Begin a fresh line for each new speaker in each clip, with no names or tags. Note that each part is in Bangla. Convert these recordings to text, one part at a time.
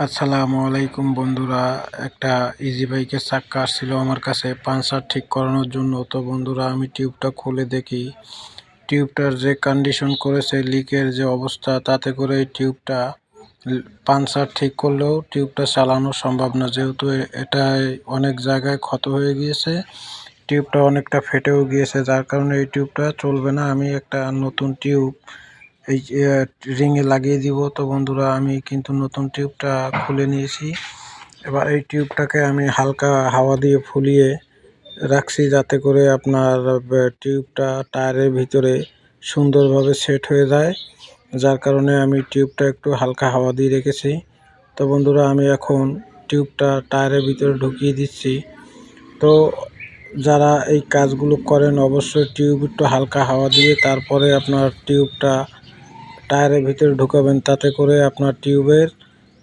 আসসালামু আলাইকুম বন্ধুরা, একটা ইজি বাইকের চাক্কা আসছিল আমার কাছে পাংচার ঠিক করানোর জন্য। তো বন্ধুরা, আমি টিউবটা খুলে দেখি টিউবটার যে কন্ডিশন করেছে, লিকের যে অবস্থা, তাতে করে এই টিউবটা পাংচার ঠিক করলেও টিউবটা চালানো সম্ভব না, যেহেতু এটাই অনেক জায়গায় ক্ষত হয়ে গিয়েছে, টিউবটা অনেকটা ফেটেও গিয়েছে, যার কারণে এই টিউবটা চলবে না। আমি একটা নতুন টিউব এই রিংয়ে লাগিয়ে দিব। তো বন্ধুরা, আমি কিন্তু নতুন টিউবটা খুলে নিয়েছি। এবার এই টিউবটাকে আমি হালকা হাওয়া দিয়ে ফুলিয়ে রাখছি, যাতে করে আপনার টিউবটা টায়ারের ভিতরে সুন্দরভাবে সেট হয়ে যায়, যার কারণে আমি টিউবটা একটু হালকা হাওয়া দিয়ে রেখেছি। তো বন্ধুরা, আমি এখন টিউবটা টায়ারের ভিতরে ঢুকিয়ে দিচ্ছি। তো যারা এই কাজগুলো করেন, অবশ্যই টিউব একটু হালকা হাওয়া দিয়ে তারপরে আপনার টিউবটা টায়ারের ভিতরে ঢুকাবেন, তাতে করে আপনার টিউবের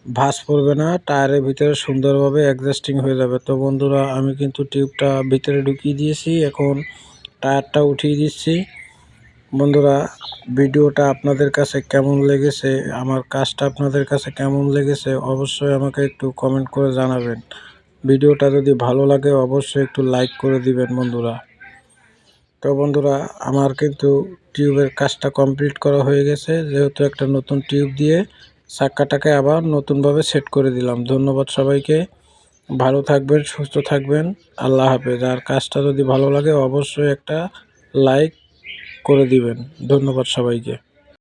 ভাঁজ পড়বে না, টায়ারের ভিতরে সুন্দরভাবে অ্যাডজাস্টিং হয়ে যাবে। তো বন্ধুরা, আমি কিন্তু টিউবটা ভিতরে ঢুকিয়ে দিয়েছি, এখন টায়ারটা উঠিয়ে দিচ্ছি। বন্ধুরা, ভিডিওটা আপনাদের কাছে কেমন লেগেছে, আমার কাজটা আপনাদের কাছে কেমন লেগেছে, অবশ্যই আমাকে একটু কমেন্ট করে জানাবেন। ভিডিওটা যদি ভালো লাগে অবশ্যই একটু লাইক করে দিবেন বন্ধুরা। তো বন্ধুরা, আমার কিন্তু টিউবের কাজটা কমপ্লিট করা হয়ে গেছে, যেহেতু একটা নতুন টিউব দিয়ে চাক্কাটাকে আবার নতুনভাবে সেট করে দিলাম। ধন্যবাদ সবাইকে, ভালো থাকবেন, সুস্থ থাকবেন, আল্লাহ হাফেজ। আর কাজটা যদি ভালো লাগে অবশ্যই একটা লাইক করে দিবেন। ধন্যবাদ সবাইকে।